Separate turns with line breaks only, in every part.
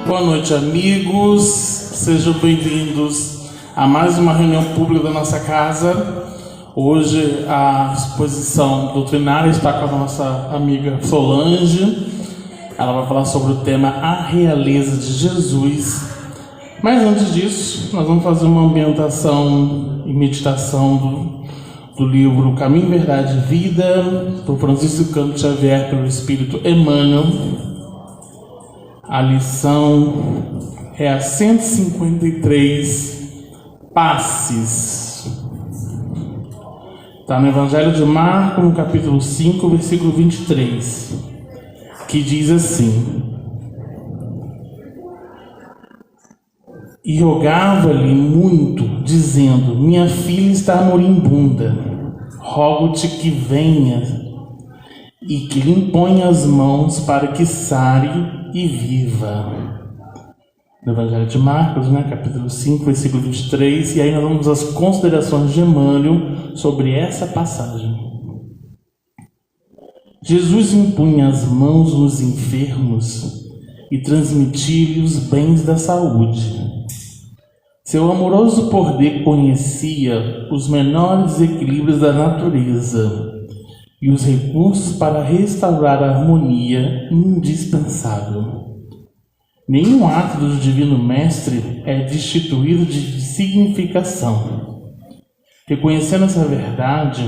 Boa noite, amigos. Sejam bem-vindos a mais uma reunião pública da nossa casa. Hoje a exposição doutrinária está com a nossa amiga Solange. Ela vai falar sobre o tema A Realeza de Jesus. Mas antes disso, nós vamos fazer uma ambientação e meditação do livro Caminho, Verdade e Vida, por Francisco Cândido Xavier, pelo Espírito Emmanuel. A lição é a 153, Passes. Está no Evangelho de Marcos, no capítulo 5, versículo 23, que diz assim: E rogava-lhe muito, dizendo: Minha filha está moribunda, rogo-te que venha e que lhe imponha as mãos para que sare e viva. No Evangelho de Marcos, capítulo 5, versículo 23, e aí nós vamos às considerações de Emmanuel sobre essa passagem. Jesus impunha as mãos nos enfermos e transmitia-lhe os bens da saúde. Seu amoroso poder conhecia os menores equilíbrios da natureza e os recursos para restaurar a harmonia indispensável. Nenhum ato do Divino Mestre é destituído de significação. Reconhecendo essa verdade,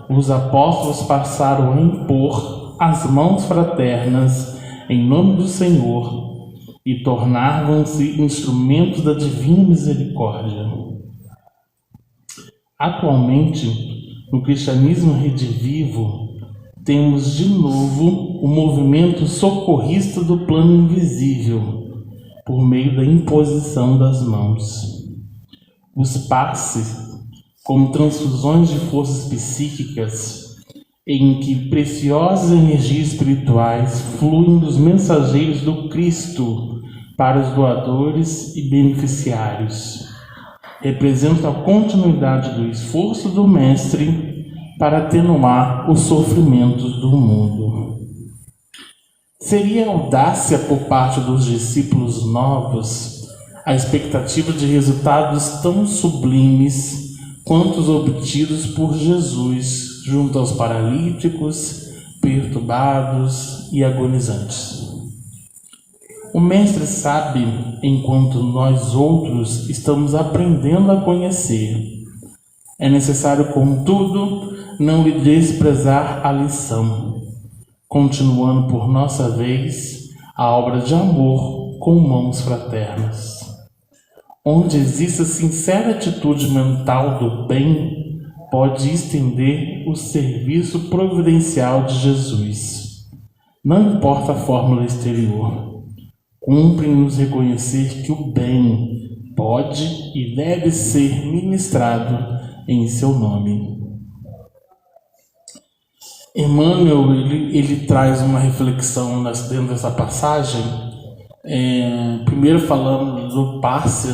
os apóstolos passaram a impor as mãos fraternas em nome do Senhor e tornavam-se instrumentos da divina misericórdia. Atualmente, no cristianismo redivivo, temos de novo o movimento socorrista do plano invisível, por meio da imposição das mãos. Os passes, como transfusões de forças psíquicas, em que preciosas energias espirituais fluem dos mensageiros do Cristo para os doadores e beneficiários, representam a continuidade do esforço do Mestre para atenuar os sofrimentos do mundo. Seria audácia por parte dos discípulos novos a expectativa de resultados tão sublimes quanto os obtidos por Jesus junto aos paralíticos, perturbados e agonizantes. O Mestre sabe, enquanto nós outros estamos aprendendo a conhecer. É necessário, contudo, não lhe desprezar a lição, continuando por nossa vez a obra de amor com mãos fraternas. Onde existe a sincera atitude mental do bem, pode estender o serviço providencial de Jesus. Não importa a fórmula exterior, cumpre-nos reconhecer que o bem pode e deve ser ministrado em seu nome. Emmanuel ele traz uma reflexão dentro dessa passagem, primeiro falando do passe,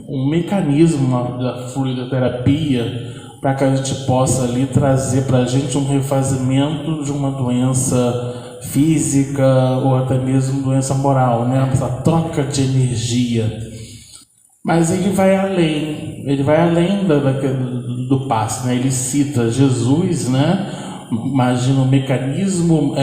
um mecanismo da fluidoterapia para que a gente possa ali trazer para a gente um refazimento de uma doença física ou até mesmo doença moral, essa troca de energia. Mas ele vai além do passe, ele cita Jesus, imagina o mecanismo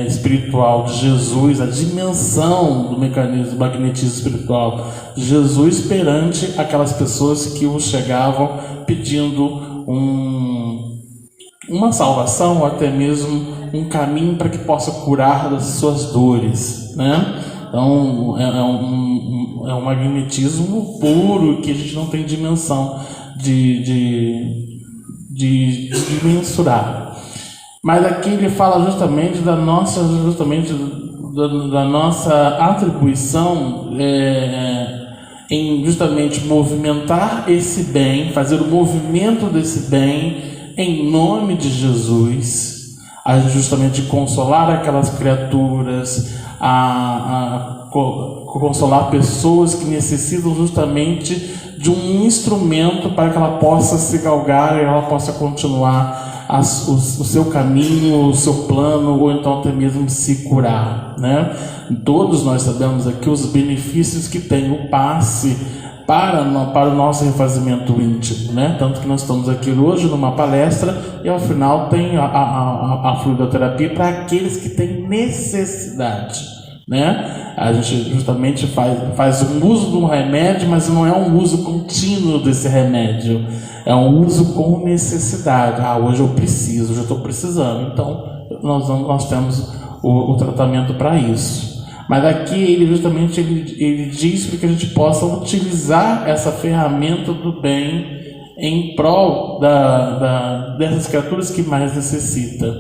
espiritual de Jesus, a dimensão do mecanismo do magnetismo espiritual de Jesus perante aquelas pessoas que o chegavam pedindo uma salvação ou até mesmo um caminho para que possa curar das suas dores, Então é um magnetismo puro que a gente não tem dimensão de mensurar. Mas aqui ele fala justamente da nossa atribuição em justamente movimentar esse bem, fazer o movimento desse bem em nome de Jesus, a justamente consolar aquelas criaturas, a consolar pessoas que necessitam justamente de um instrumento para que ela possa se galgar e ela possa continuar o seu caminho, o seu plano, ou então até mesmo se curar, né? Todos nós sabemos aqui os benefícios que tem o passe para o nosso refazimento íntimo, né? Tanto que nós estamos aqui hoje numa palestra e ao final tem a fluidoterapia para aqueles que têm necessidade, né? A gente justamente faz um uso de um remédio, mas não é um uso contínuo desse remédio, é um uso com necessidade. Hoje eu preciso, hoje eu estou precisando, então nós temos o tratamento para isso. Mas aqui ele justamente ele diz para que a gente possa utilizar essa ferramenta do bem em prol dessas criaturas que mais necessitam.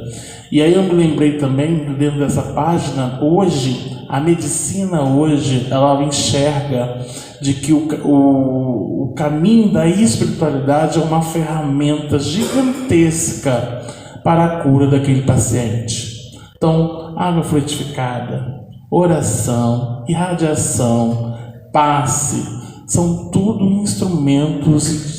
E aí eu me lembrei também, dentro dessa página, hoje, a medicina hoje, ela enxerga de que o caminho da espiritualidade é uma ferramenta gigantesca para a cura daquele paciente. Então, água frutificada, oração, irradiação, passe, são tudo instrumentos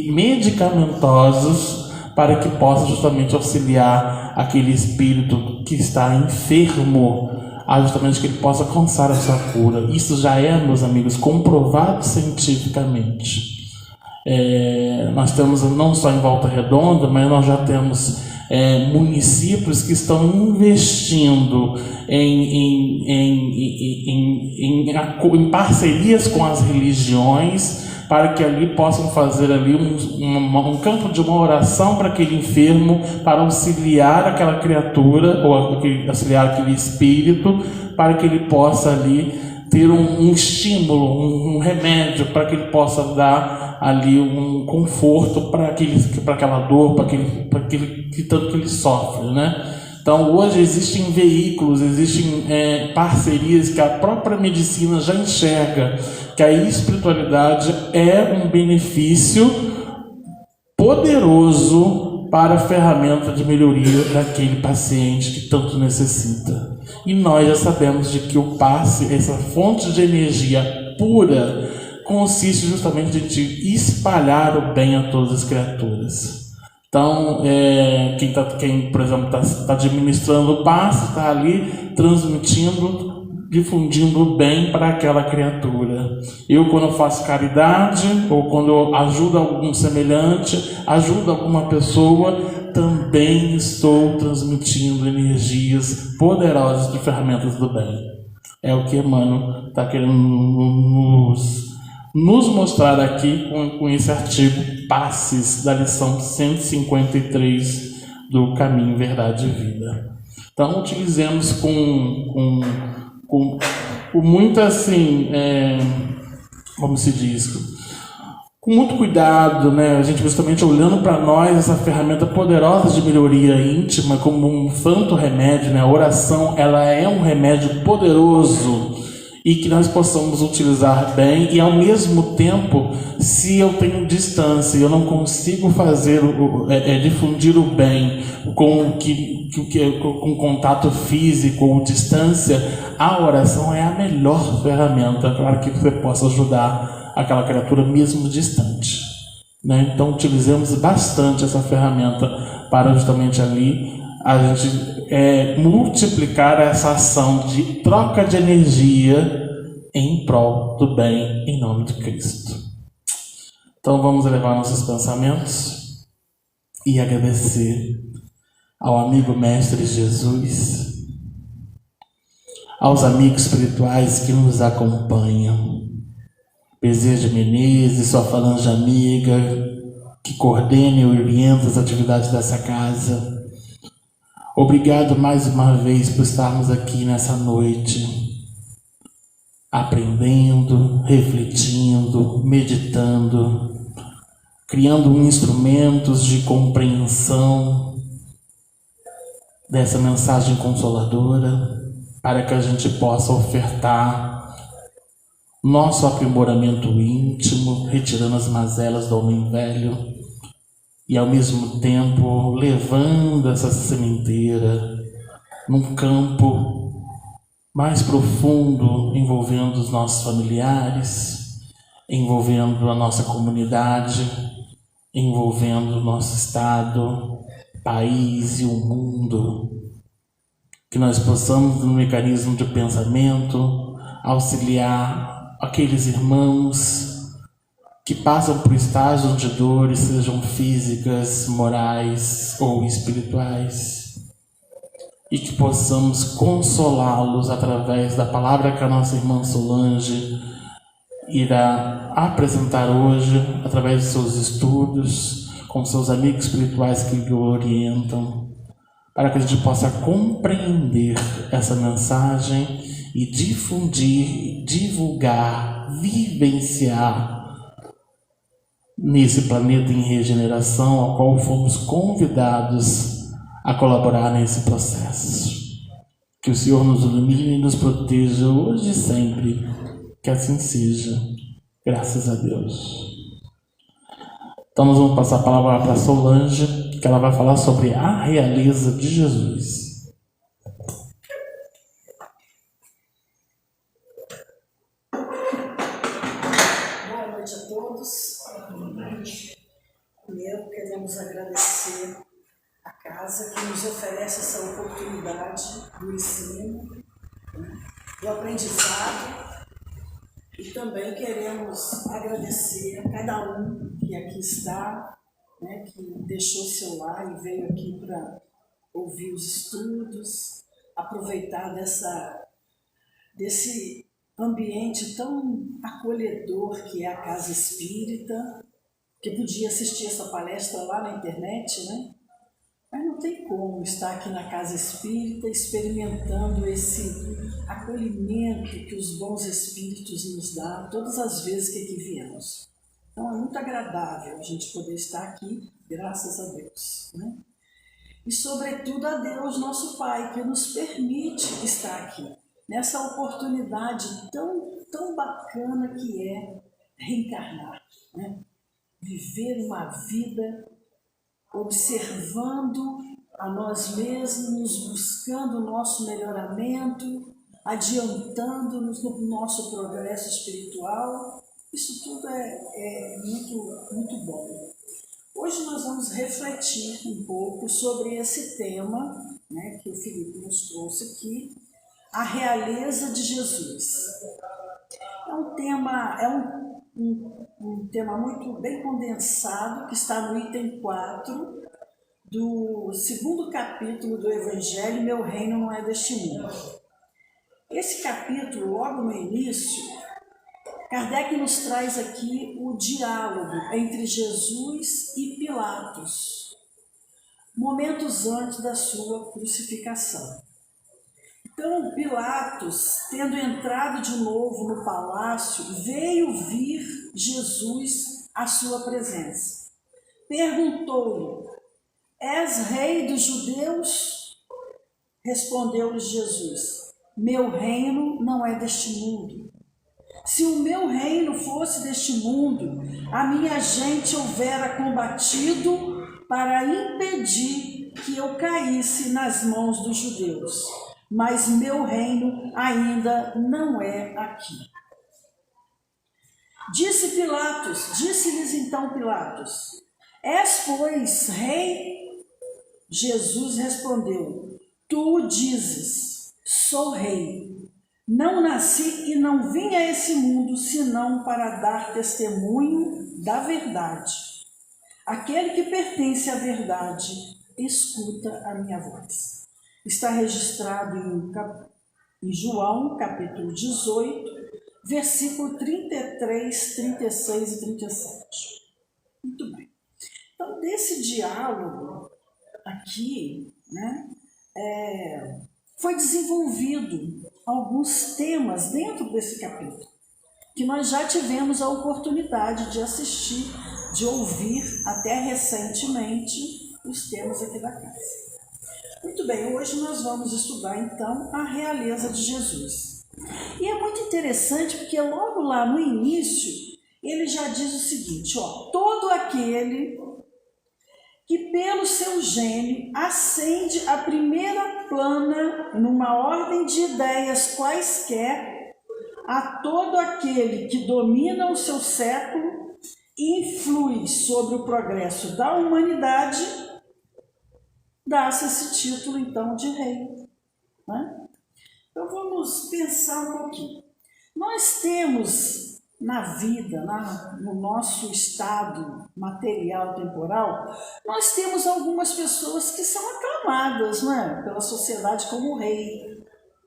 medicamentosos para que possa justamente auxiliar aquele espírito que está enfermo, justamente que ele possa alcançar a sua cura. Isso já é, meus amigos, comprovado cientificamente. Nós temos não só em Volta Redonda, mas nós já temos municípios que estão investindo em parcerias com as religiões para que ali possam fazer ali um campo de uma oração para aquele enfermo, para auxiliar aquela criatura ou auxiliar aquele espírito, para que ele possa ali ter um estímulo, um remédio, para que ele possa dar ali um conforto para aquela dor, para aquele que tanto que ele sofre, né? Então hoje existem veículos, existem parcerias que a própria medicina já enxerga que a espiritualidade é um benefício poderoso para a ferramenta de melhoria daquele paciente que tanto necessita. E nós já sabemos de que o passe, essa fonte de energia pura, consiste justamente em espalhar o bem a todas as criaturas. Então, quem por exemplo, está administrando o passe, está ali transmitindo, difundindo o bem para aquela criatura. Eu, quando eu faço caridade, ou quando eu ajudo algum semelhante, ajudo alguma pessoa, também estou transmitindo energias poderosas de ferramentas do bem. É o que Emmanuel está querendo nos mostrar aqui com esse artigo Passes, da lição 153 do Caminho, Verdade e Vida. Então, utilizemos com muito assim, como se diz, com muito cuidado, né? A gente justamente olhando para nós essa ferramenta poderosa de melhoria íntima como um santo remédio, né? A oração, ela é um remédio poderoso e que nós possamos utilizar bem, e ao mesmo tempo, se eu tenho distância, eu não consigo fazer difundir o bem com contato físico ou distância, a oração é a melhor ferramenta para que você possa ajudar aquela criatura mesmo distante, né? Então utilizemos bastante essa ferramenta para justamente ali a gente multiplicar essa ação de troca de energia em prol do bem, em nome de Cristo. Então vamos elevar nossos pensamentos e agradecer ao amigo Mestre Jesus, aos amigos espirituais que nos acompanham, Bezerra de Menezes, sua falange amiga, que coordena e orienta as atividades dessa casa. Obrigado mais uma vez por estarmos aqui nessa noite, aprendendo, refletindo, meditando, criando instrumentos de compreensão dessa mensagem consoladora, para que a gente possa ofertar nosso aprimoramento íntimo, retirando as mazelas do homem velho, e ao mesmo tempo levando essa sementeira num campo mais profundo, envolvendo os nossos familiares, envolvendo a nossa comunidade, envolvendo o nosso estado, país e o mundo. Que nós possamos, no mecanismo de pensamento, auxiliar aqueles irmãos que passam por estágios de dores, sejam físicas, morais ou espirituais, e que possamos consolá-los através da palavra que a nossa irmã Solange irá apresentar hoje, através de seus estudos, com seus amigos espirituais que lhe orientam, para que a gente possa compreender essa mensagem e difundir, divulgar, vivenciar nesse planeta em regeneração ao qual fomos convidados a colaborar nesse processo. Que o Senhor nos ilumine e nos proteja hoje e sempre. Que assim seja. Graças a Deus. Então nós vamos passar a palavra para Solange, que ela vai falar sobre a realeza de Jesus.
Boa noite a todos. Primeiro queremos agradecer a casa que nos oferece essa oportunidade do ensino, do aprendizado, e também queremos agradecer a cada um que aqui está, que deixou seu lar e veio aqui para ouvir os estudos, aproveitar desse ambiente tão acolhedor que é a Casa Espírita, que podia assistir essa palestra lá na internet, Mas não tem como estar aqui na Casa Espírita experimentando esse acolhimento que os bons espíritos nos dão todas as vezes que aqui viemos. Então é muito agradável a gente poder estar aqui, graças a Deus, E sobretudo a Deus, nosso Pai, que nos permite estar aqui, nessa oportunidade tão bacana que é reencarnar, Viver uma vida observando a nós mesmos, buscando o nosso melhoramento, adiantando-nos no nosso progresso espiritual. Isso tudo é muito, muito bom. Hoje nós vamos refletir um pouco sobre esse tema, que o Felipe nos trouxe aqui, a realeza de Jesus. É um tema muito bem condensado, que está no item 4 do 2º capítulo do Evangelho, Meu Reino Não É Deste Mundo. Esse capítulo, logo no início, Kardec nos traz aqui o diálogo entre Jesus e Pilatos, momentos antes da sua crucificação. Então, Pilatos, tendo entrado de novo no palácio, veio vir Jesus à sua presença. Perguntou-lhe: És rei dos judeus? Respondeu-lhe Jesus: Meu reino não é deste mundo. Se o meu reino fosse deste mundo, a minha gente houvera combatido para impedir que eu caísse nas mãos dos judeus. Mas meu reino ainda não é aqui. Disse-lhes então Pilatos: És, pois, rei? Jesus respondeu: Tu dizes, sou rei. Não nasci e não vim a esse mundo senão para dar testemunho da verdade. Aquele que pertence à verdade escuta a minha voz. Está registrado em João, capítulo 18, versículo 33, 36 e 37. Muito bem. Então, desse diálogo aqui, foi desenvolvido alguns temas dentro desse capítulo, que nós já tivemos a oportunidade de assistir, de ouvir até recentemente os temas aqui da casa. Muito bem, hoje nós vamos estudar então a realeza de Jesus. E é muito interessante porque logo lá no início ele já diz o seguinte: todo aquele que pelo seu gênio ascende à primeira plana numa ordem de ideias quaisquer, a todo aquele que domina o seu século e influi sobre o progresso da humanidade, dá-se esse título, então, de rei. Né? Então, vamos pensar um pouquinho. Nós temos na vida, no nosso estado material, temporal, nós temos algumas pessoas que são aclamadas, não é? Pela sociedade como o rei.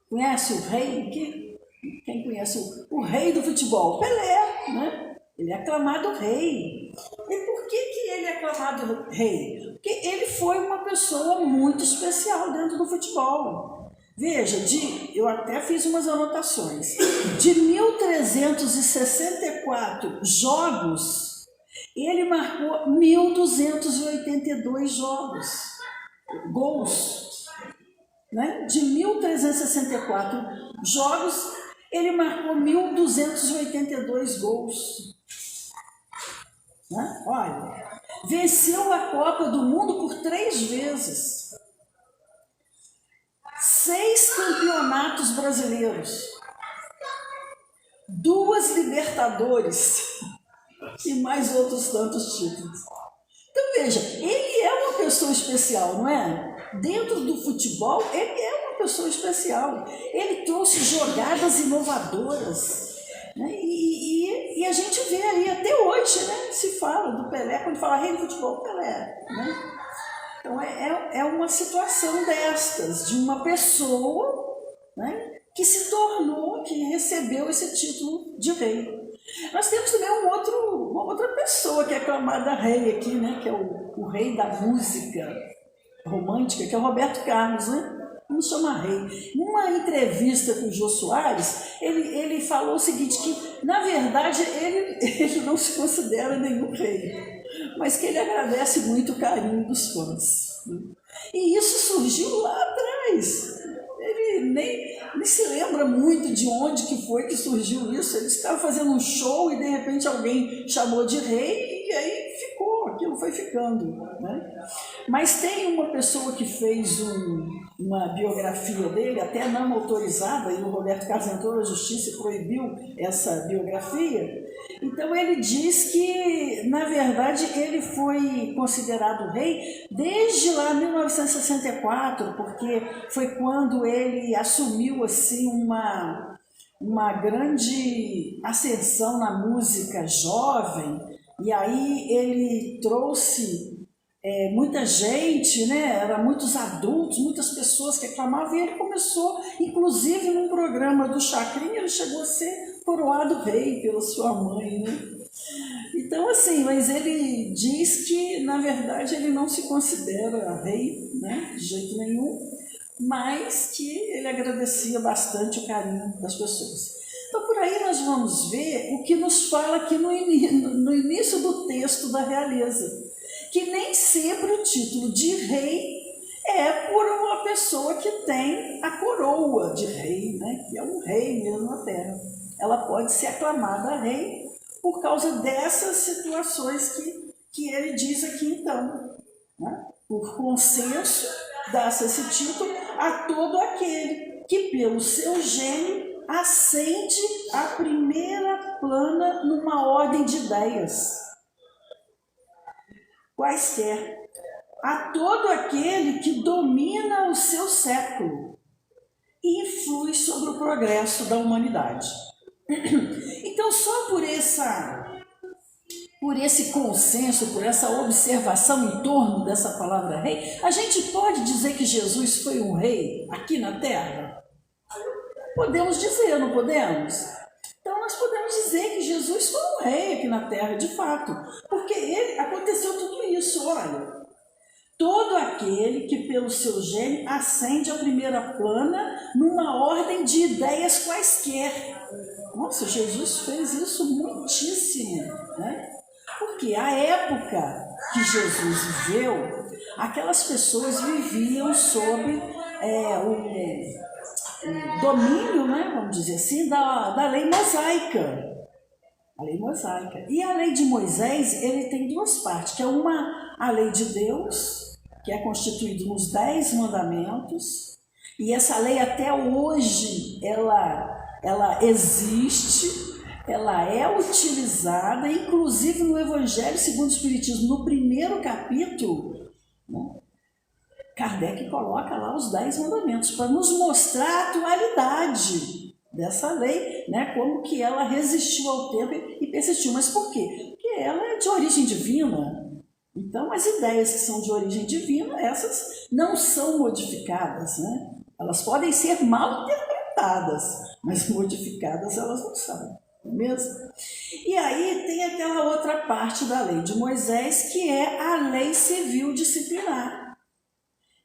Conhece o rei? Quem conhece o rei do futebol? Pelé, né? Ele é aclamado rei. E por que ele é aclamado rei? Porque ele foi uma pessoa muito especial dentro do futebol. Veja, eu até fiz umas anotações. De 1.364 jogos, ele marcou 1.282 gols. Né? De 1.364 jogos, ele marcou 1.282 gols. Né? Olha, venceu a Copa do Mundo por 3 vezes. 6 campeonatos brasileiros, 2 Libertadores e mais outros tantos títulos. Então veja, ele é uma pessoa especial, não é? Dentro do futebol, ele é uma pessoa especial. Ele trouxe jogadas inovadoras, né? E a gente vê aí até hoje, né? Se fala do Pelé, quando fala rei do futebol, Pelé, né? Então, é uma situação destas, de uma pessoa, né, que se tornou, que recebeu esse título de rei. Nós temos também uma outra pessoa que é aclamada rei aqui, né, que é o rei da música romântica, que é o Roberto Carlos, né? Não chama rei. Numa entrevista com o Jô Soares, ele falou o seguinte, que na verdade ele não se considera nenhum rei, mas que ele agradece muito o carinho dos fãs. E isso surgiu lá atrás. Ele nem se lembra muito de onde que foi que surgiu isso. Ele estava fazendo um show e de repente alguém chamou de rei e aí ficou, aquilo foi ficando. Né? Mas tem uma pessoa que fez uma biografia dele, até não autorizada, e o Roberto Carlos entrou na justiça e proibiu essa biografia. Então ele diz que, na verdade, ele foi considerado rei desde lá 1964, porque foi quando ele assumiu assim uma grande ascensão na música jovem, e aí ele trouxe muita gente, né? Eram muitos adultos, muitas pessoas que aclamavam, e ele começou, inclusive num programa do Chacrinha, ele chegou a ser coroado rei pela sua mãe, né? Então, assim, mas ele diz que, na verdade, ele não se considera rei, né? De jeito nenhum, mas que ele agradecia bastante o carinho das pessoas. Então, por aí nós vamos ver o que nos fala aqui no início do texto da realeza, que nem sempre o título de rei é por uma pessoa que tem a coroa de rei, né? Que é um rei mesmo na terra. Ela pode ser aclamada rei por causa dessas situações que ele diz aqui então. Né? Por consenso, dá-se esse título a todo aquele que pelo seu gênio ascende à primeira plana numa ordem de ideias quaisquer, a todo aquele que domina o seu século e influi sobre o progresso da humanidade. Então, só por esse consenso, por essa observação em torno dessa palavra rei, a gente pode dizer que Jesus foi um rei aqui na Terra? Podemos dizer, não podemos? Então, nós podemos dizer que Jesus foi um rei aqui na Terra, de fato, porque aconteceu tudo isso, olha. Todo aquele que pelo seu gênio ascende à primeira plana numa ordem de ideias quaisquer. Nossa, Jesus fez isso muitíssimo, né? Porque a época que Jesus viveu, aquelas pessoas viviam sob o domínio, né, vamos dizer assim, da lei mosaica. A lei mosaica. E a lei de Moisés, ele tem 2 partes, que é a lei de Deus, que é constituída nos 10 mandamentos, e essa lei até hoje, ela existe, ela é utilizada, inclusive no Evangelho segundo o Espiritismo, no primeiro capítulo, né? Kardec coloca lá os 10 mandamentos para nos mostrar a atualidade dessa lei, né? Como que ela resistiu ao tempo e persistiu. Mas por quê? Porque ela é de origem divina. Então, as ideias que são de origem divina, essas não são modificadas, né? Elas podem ser mal interpretadas, mas modificadas elas não são, não é mesmo? E aí tem aquela outra parte da lei de Moisés, que é a lei civil disciplinar.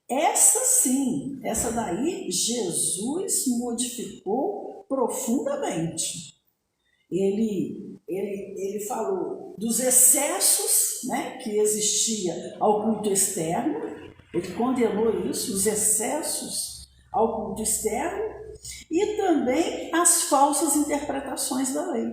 Essa sim, essa daí, Jesus modificou profundamente. Ele falou dos excessos, né, que existia ao culto externo, ele condenou isso, os excessos ao culto externo, e também as falsas interpretações da lei.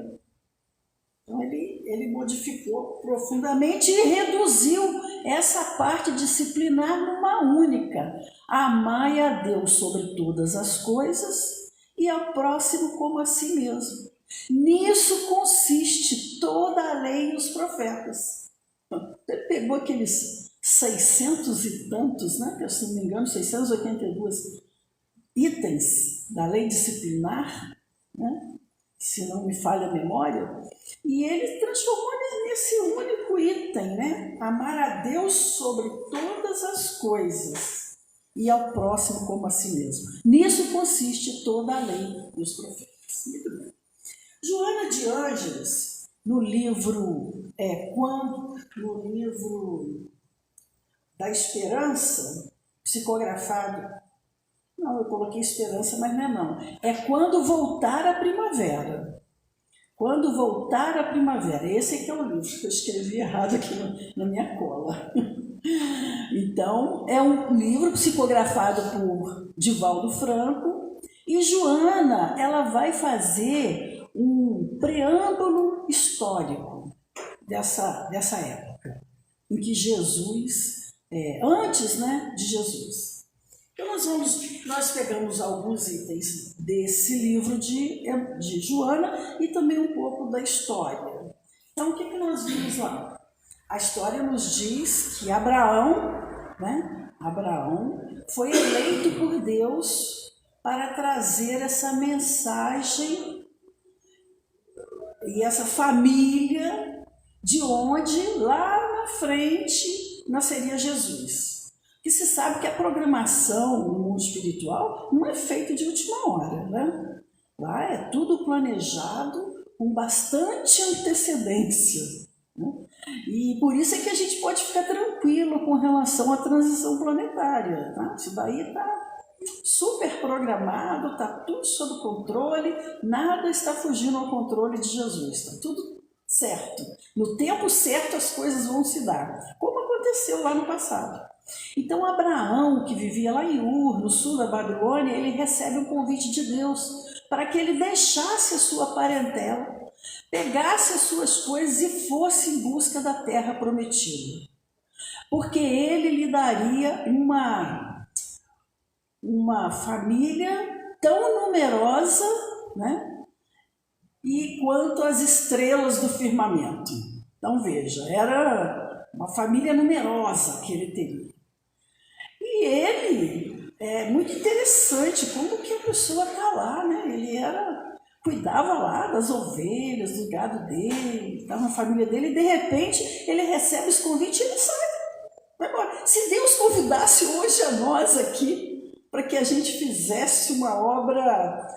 Então ele modificou profundamente e reduziu essa parte disciplinar numa única: amai a Deus sobre todas as coisas e ao próximo como a si mesmo. Nisso consiste toda a lei e os profetas. Ele pegou aqueles 600 e tantos, né, se não me engano, 682 itens da lei disciplinar, né, se não me falha a memória, e ele transformou nesse único item, né, amar a Deus sobre todas as coisas e ao próximo como a si mesmo. Nisso consiste toda a lei e os profetas. Muito bem. Joana de Ângeles, no livro da Esperança, psicografado, não, eu coloquei Esperança, mas não é Quando Voltar a Primavera. Quando Voltar a Primavera, esse é que é o livro, que eu escrevi errado aqui na minha cola. Então, é um livro psicografado por Divaldo Franco, e Joana, ela vai fazer um preâmbulo histórico dessa época, em que Jesus, antes, né, de Jesus. Então nós pegamos alguns itens desse livro de Joana e também um pouco da história. Então o que nós vimos lá? A história nos diz que Abraão foi eleito por Deus para trazer essa mensagem e essa família, de onde lá na frente nasceria Jesus. Que se sabe que a programação no mundo espiritual não é feita de última hora, né? Lá é tudo planejado com bastante antecedência, né? E por isso é que a gente pode ficar tranquilo com relação à transição planetária, tá? Isso daí está super programado, está tudo sob controle, nada está fugindo ao controle de Jesus, está tudo certo. No tempo certo as coisas vão se dar, como aconteceu lá no passado. Então Abraão, que vivia lá em Ur, no sul da Babilônia, ele recebe um convite de Deus para que ele deixasse a sua parentela, pegasse as suas coisas e fosse em busca da terra prometida. Porque ele lhe daria uma família tão numerosa, né, e quanto as estrelas do firmamento. Então veja, era uma família numerosa que ele teria. E ele, é muito interessante como que a pessoa está lá, né? Ele cuidava lá das ovelhas, do gado dele, estava na família dele, e de repente ele recebe esse convite e ele sai. Vai embora. Se Deus convidasse hoje a nós aqui para que a gente fizesse uma obra,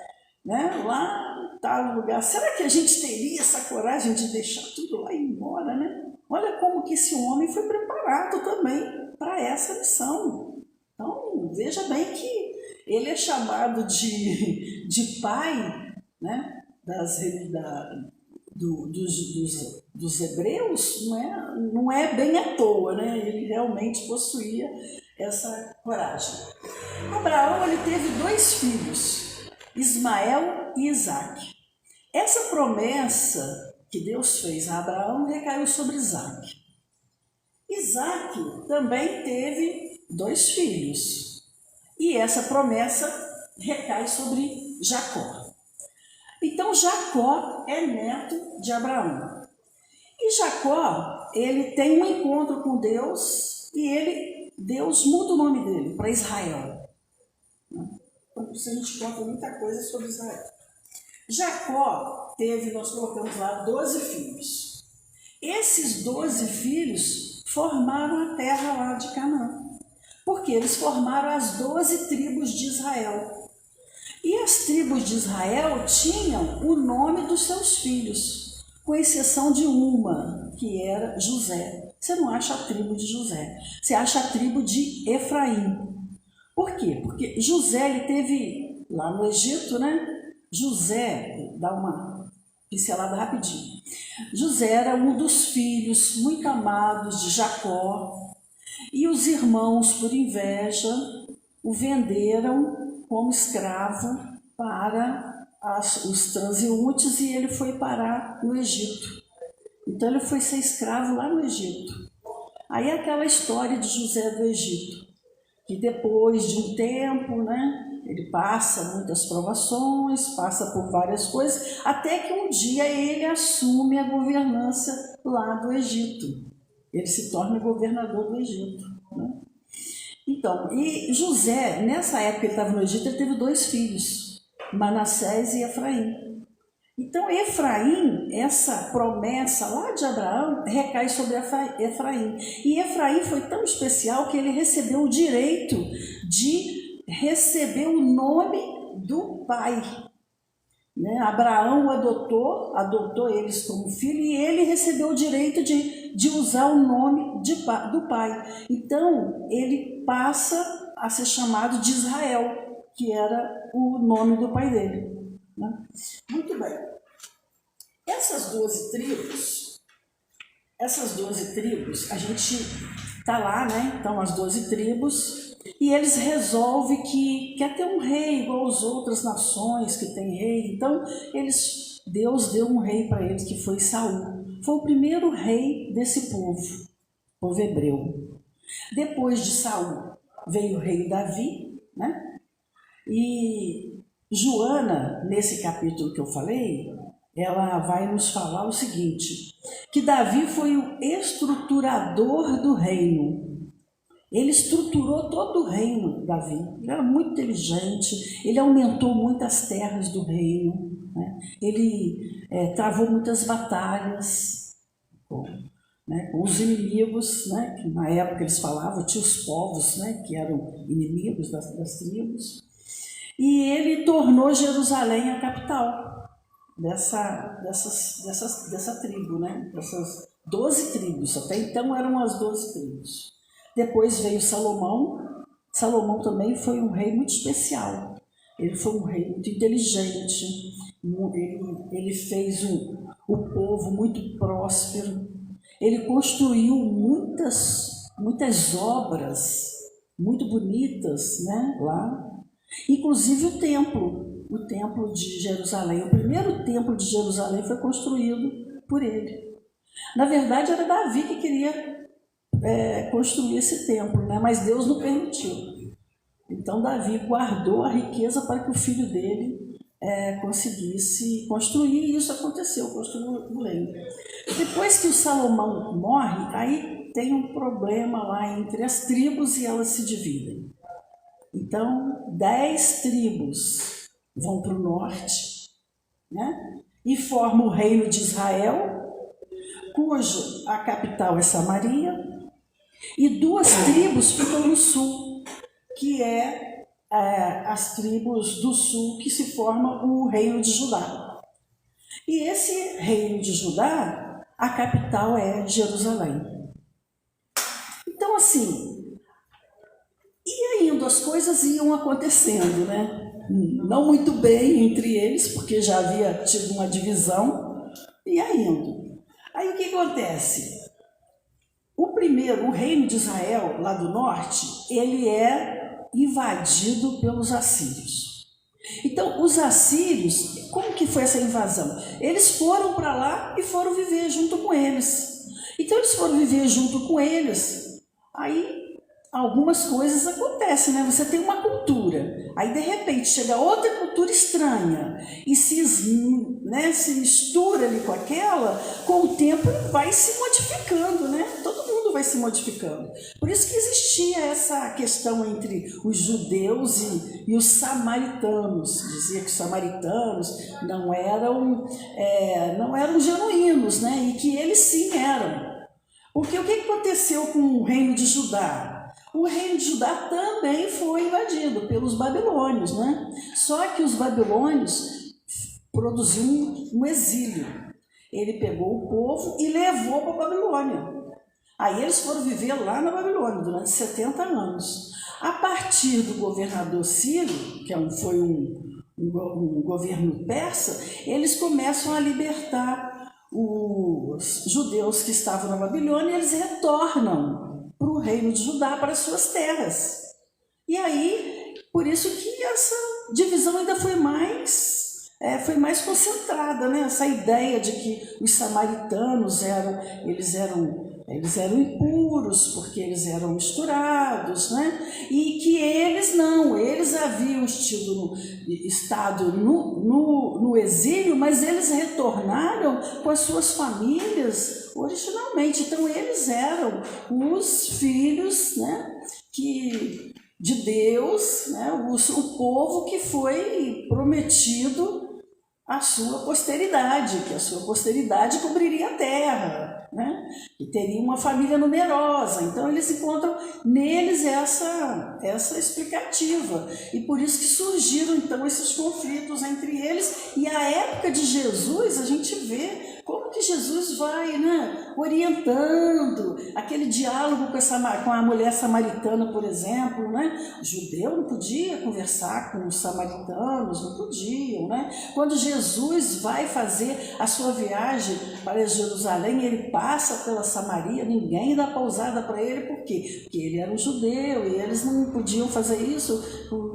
né, lá em tal lugar, será que a gente teria essa coragem de deixar tudo lá e ir embora, né? Olha como que esse homem foi preparado também para essa missão. Então, veja bem que ele é chamado de pai, né, dos hebreus, não é bem à toa, né? Ele realmente possuía essa coragem. Abraão, ele teve 2 filhos, Ismael e Isaque. Essa promessa que Deus fez a Abraão recaiu sobre Isaque. Isaque também teve 2 filhos, e essa promessa recai sobre Jacó. Então Jacó é neto de Abraão. E Jacó, ele tem um encontro com Deus e ele Deus muda o nome dele para Israel. Então, isso a gente conta muita coisa sobre Israel. Jacó teve, nós colocamos lá, 12 filhos. Esses 12 filhos formaram a terra lá de Canaã, porque eles formaram as 12 tribos de Israel. E as tribos de Israel tinham o nome dos seus filhos, com exceção de uma, que era José. Você não acha a tribo de José, você acha a tribo de Efraim. Por quê? Porque José, ele teve lá no Egito, né? José, dá uma pincelada rapidinho. José era um dos filhos muito amados de Jacó, e os irmãos, por inveja, o venderam como escravo para os transeuntes e ele foi parar no Egito. Então ele foi ser escravo lá no Egito. Aí aquela história de José do Egito, que depois de um tempo, né, ele passa muitas provações, passa por várias coisas, até que um dia ele assume a governança lá do Egito. Ele se torna governador do Egito, né? Então, e José, nessa época ele estava no Egito, ele teve 2 filhos, Manassés e Efraim. Então, Efraim, essa promessa lá de Abraão, recai sobre Efraim. E Efraim foi tão especial que ele recebeu o direito de receber o nome do pai. Né? Abraão o adotou eles como filho, e ele recebeu o direito de usar o nome do pai. Então, ele passa a ser chamado de Israel, que era o nome do pai dele. Né? Muito bem. Essas 12 tribos, a gente está lá, né? Então, as 12 tribos, e eles resolvem que quer ter um rei igual as outras nações que tem rei. Então, Deus deu um rei para eles, que foi Saul. Foi o primeiro rei desse povo hebreu. Depois de Saul veio o rei Davi, né? E Joana, nesse capítulo que eu falei, ela vai nos falar o seguinte, que Davi foi o estruturador do reino. Ele estruturou todo o reino, Davi. Ele era muito inteligente, ele aumentou muitas terras do reino, né? Ele travou muitas batalhas com os inimigos, né? Que na época eles falavam, tinha os povos, né? Que eram inimigos das tribos. E ele tornou Jerusalém a capital dessa tribo, né? Dessas 12 tribos. Até então eram as 12 tribos. Depois veio Salomão. Salomão também foi um rei muito especial. Ele foi um rei muito inteligente. Ele fez o povo muito próspero. Ele construiu muitas obras muito bonitas, né? Lá. Inclusive o templo de Jerusalém. O primeiro templo de Jerusalém foi construído por ele. Na verdade, era Davi que queria construir esse templo, né? Mas Deus não permitiu. Então, Davi guardou a riqueza para que o filho dele conseguisse construir, e isso aconteceu, construiu o reino. Depois que o Salomão morre, aí tem um problema lá entre as tribos e elas se dividem. Então, 10 tribos vão para o norte, né? E formam o reino de Israel, cuja a capital é Samaria, e 2 tribos ficam no sul, que as tribos do sul, que se forma o reino de Judá. E esse reino de Judá, a capital é Jerusalém. Então, assim, as coisas iam acontecendo, né? Não muito bem entre eles, porque já havia tido uma divisão, e indo. Aí o que acontece? O reino de Israel, lá do norte, ele é invadido pelos assírios. Então, os assírios, como que foi essa invasão? Eles foram para lá e foram viver junto com eles. Então, eles foram viver junto com eles, aí algumas coisas acontecem, né? Você tem uma cultura, aí de repente chega outra cultura estranha e se mistura ali com aquela, com o tempo vai se modificando, né? Todo mundo vai se modificando. Por isso que existia essa questão entre os judeus e os samaritanos. Dizia que os samaritanos não eram genuínos, né? E que eles sim eram. Porque o que aconteceu com o reino de Judá? O reino de Judá também foi invadido pelos babilônios, né? Só que os babilônios produziram um exílio. Ele pegou o povo e levou para a Babilônia. Aí eles foram viver lá na Babilônia durante 70 anos. A partir do governador Ciro, que foi um governo persa, eles começam a libertar os judeus que estavam na Babilônia, e eles retornam para o reino de Judá, para as suas terras. E aí, por isso que essa divisão ainda foi mais concentrada, né? Essa ideia de que os samaritanos eram impuros, porque eles eram misturados, né? E que eles não, eles haviam estado no exílio, mas eles retornaram com as suas famílias originalmente. Então eles eram os filhos, né, de Deus, né, o povo que foi prometido à sua posteridade, que a sua posteridade cobriria a terra, né? E teria uma família numerosa. Então eles encontram neles essa explicativa, e por isso que surgiram então esses conflitos entre eles. E a época de Jesus, a gente vê como que Jesus vai, né, orientando aquele diálogo com a mulher samaritana, por exemplo, né? O judeu não podia conversar com os samaritanos, não podiam, né? Quando Jesus vai fazer a sua viagem para Jerusalém, ele passa pela Samaria, ninguém dá pousada para ele. Por quê? Porque ele era um judeu e eles não podiam fazer isso,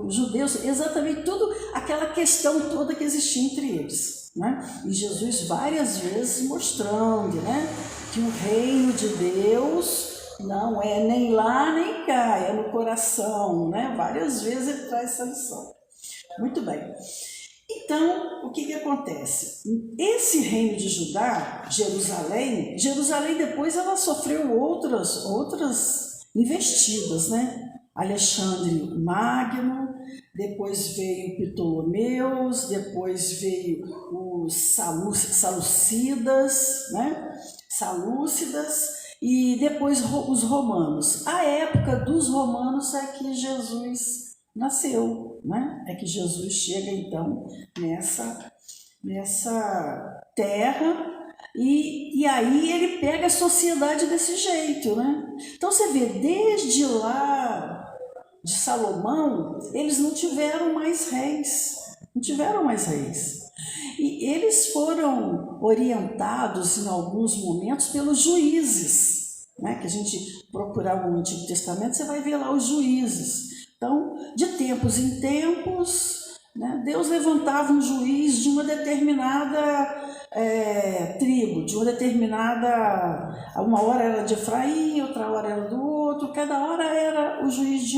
os judeus, exatamente tudo aquela questão toda que existia entre eles, né? E Jesus várias vezes mostrando, né, que o reino de Deus não é nem lá nem cá, é no coração, né? Várias vezes ele traz essa lição. Muito bem. Então, o que acontece? Esse reino de Judá, Jerusalém depois ela sofreu outras investidas, né? Alexandre Magno, depois veio Ptolomeus, depois veio os Salúcidas, né? E depois os romanos. A época dos romanos é que Jesus nasceu, né? É que Jesus chega então nessa terra, e aí ele pega a sociedade desse jeito, né? Então você vê, desde lá de Salomão, eles não tiveram mais reis, e eles foram orientados em alguns momentos pelos juízes, né? Que a gente procurar no Antigo Testamento, você vai ver lá os juízes. Então, de tempos em tempos, né, Deus levantava um juiz de uma determinada tribo, de uma determinada, uma hora era de Efraim, outra hora era do outro, cada hora era o juiz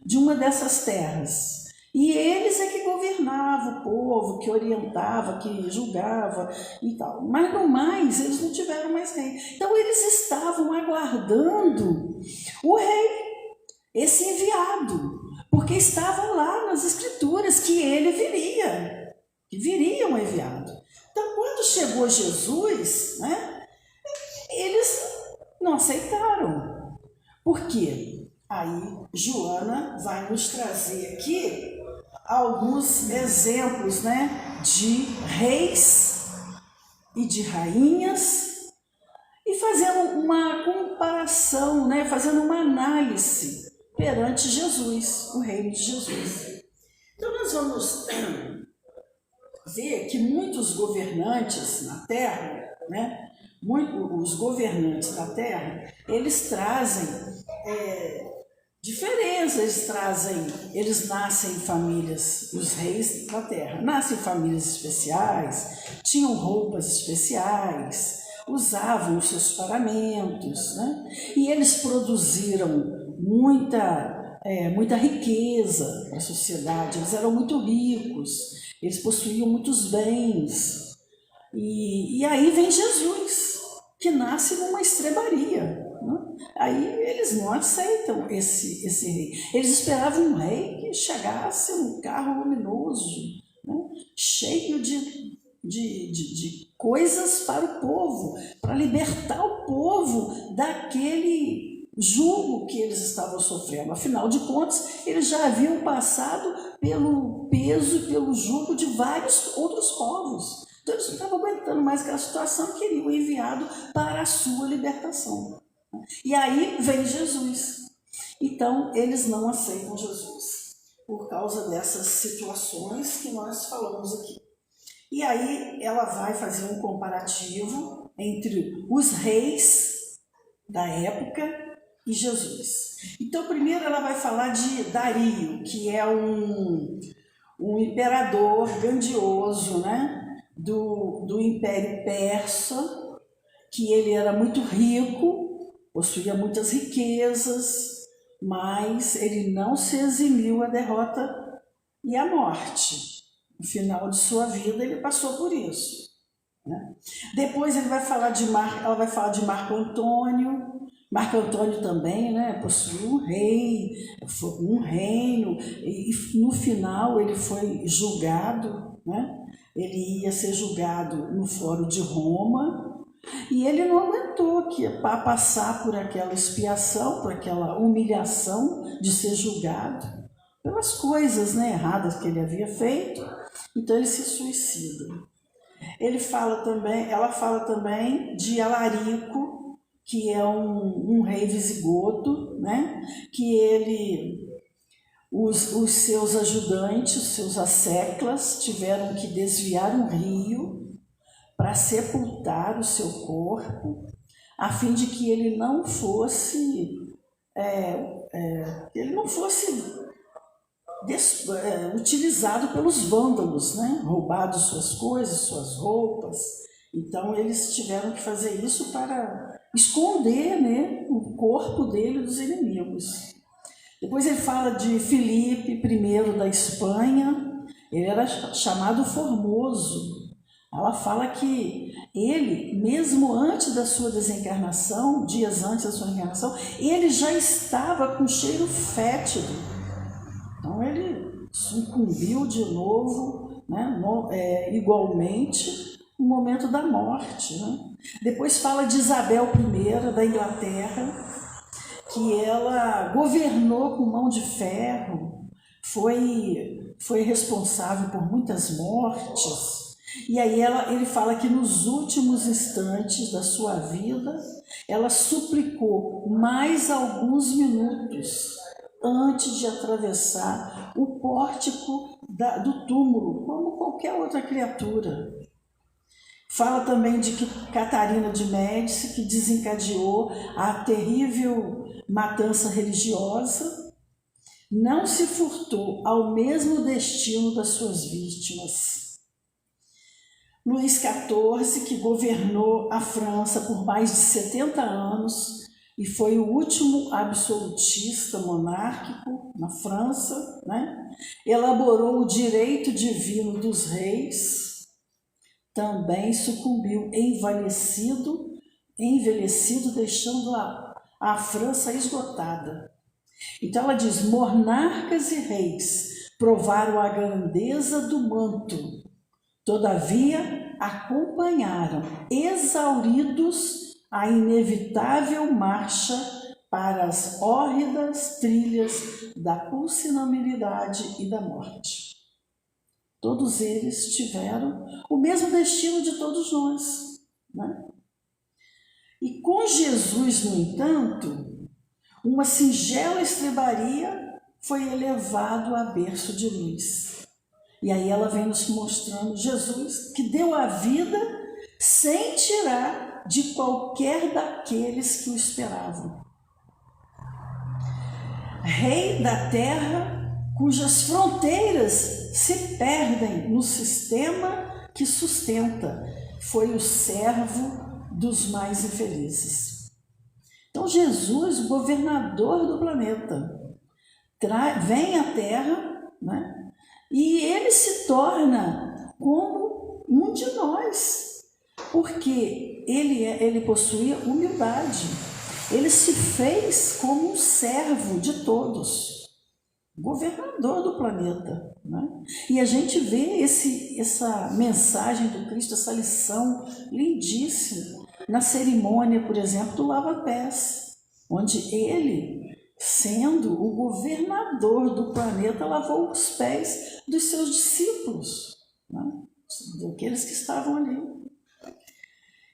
de uma dessas terras. E eles é que governavam o povo, que orientava, que julgava e tal. Mas no mais, eles não tiveram mais rei. Então eles estavam aguardando o rei, esse enviado, porque estavam lá nas escrituras que ele viria um enviado. Então quando chegou Jesus, né, eles não aceitaram. Por quê? Aí Joana vai nos trazer aqui alguns exemplos, né, de reis e de rainhas, e fazendo uma comparação, né, fazendo uma análise perante Jesus, o reino de Jesus. Então nós vamos ver que muitos governantes na terra, né, os governantes da terra, eles trazem diferenças, eles nascem em famílias, os reis da terra, nascem em famílias especiais, tinham roupas especiais, usavam os seus paramentos, né? E eles produziram muita riqueza para a sociedade, eles eram muito ricos, eles possuíam muitos bens. E aí vem Jesus, que nasce numa estrebaria, né? Aí eles não aceitam esse rei. Eles esperavam um rei que chegasse num carro luminoso, né? Cheio de coisas para o povo, para libertar o povo daquele jugo que eles estavam sofrendo. Afinal de contas, eles já haviam passado pelo peso e pelo jugo de vários outros povos. Então eles não estavam aguentando mais aquela situação e queriam enviado para a sua libertação. E aí vem Jesus. Então eles não aceitam Jesus por causa dessas situações que nós falamos aqui. E aí ela vai fazer um comparativo entre os reis da época e Jesus. Então, primeiro ela vai falar de Dario, que é um imperador grandioso, né? do Império Persa, que ele era muito rico, possuía muitas riquezas, mas ele não se eximiu à derrota e à morte. No final de sua vida, ele passou por isso, né? Depois ela vai falar de Marco Antônio. Marco Antônio também, né, possuiu um reino, e no final ele foi julgado, né? Ele ia ser julgado no Fórum de Roma, e ele não aguentou para passar por aquela expiação, por aquela humilhação de ser julgado pelas coisas, né, erradas que ele havia feito. Então ele se suicida. Ela fala também de Alarico, que é um rei visigodo, né, que os seus ajudantes, os seus asseclas, tiveram que desviar um rio para sepultar o seu corpo, a fim de que ele não fosse utilizado pelos vândalos, né? Roubado suas coisas, suas roupas. Então eles tiveram que fazer isso para esconder, né, o corpo dele dos inimigos. Depois ele fala de Filipe I da Espanha. Ele era chamado Formoso. Ela fala que ele, mesmo antes da sua desencarnação, dias antes da sua encarnação, ele já estava com cheiro fétido. Então ele sucumbiu de novo, né, igualmente, no momento da morte, né? Depois fala de Isabel I da Inglaterra, que ela governou com mão de ferro, foi responsável por muitas mortes. E aí ele fala que nos últimos instantes da sua vida, ela suplicou mais alguns minutos antes de atravessar o pórtico do túmulo, como qualquer outra criatura. Fala também de Catarina de Médici, que desencadeou a terrível matança religiosa, não se furtou ao mesmo destino das suas vítimas. Luís XIV, que governou a França por mais de 70 anos e foi o último absolutista monárquico na França, né? Elaborou o direito divino dos reis, também sucumbiu envelhecido, deixando a França esgotada. Então ela diz: monarcas e reis provaram a grandeza do manto, todavia acompanharam, exauridos, a inevitável marcha para as hórridas trilhas da pusilanimidade e da morte. Todos eles tiveram o mesmo destino de todos nós, né? E com Jesus, no entanto, uma singela estrebaria foi elevado a berço de luz. E aí ela vem nos mostrando Jesus que deu a vida sem tirar de qualquer daqueles que o esperavam. Rei da terra, cujas fronteiras se perdem no sistema que sustenta, foi o servo dos mais infelizes. Então Jesus, governador do planeta, vem à Terra, né? E ele se torna como um de nós, porque ele possuía humildade. ele se fez como um servo de todos, governador do planeta, né? E a gente vê essa mensagem do Cristo, essa lição lindíssima na cerimônia, por exemplo, do lava-pés, onde ele, sendo o governador do planeta, lavou os pés dos seus discípulos, né? Daqueles que estavam ali.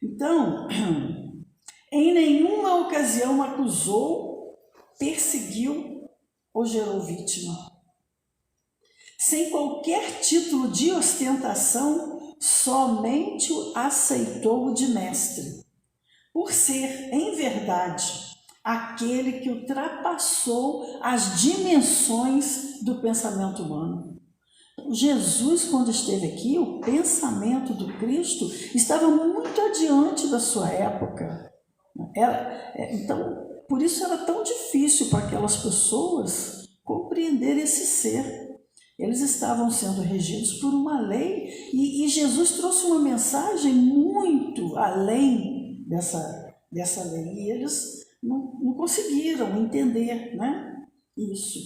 Então, em nenhuma ocasião acusou, perseguiu ou gerou vítima. Sem qualquer título de ostentação, somente o aceitou de mestre, por ser, em verdade, aquele que ultrapassou as dimensões do pensamento humano. Jesus, quando esteve aqui, o pensamento do Cristo estava muito adiante da sua época. Então, por isso era tão difícil para aquelas pessoas compreender esse ser. Eles estavam sendo regidos por uma lei e Jesus trouxe uma mensagem muito além dessa lei. E eles não conseguiram entender, né, isso.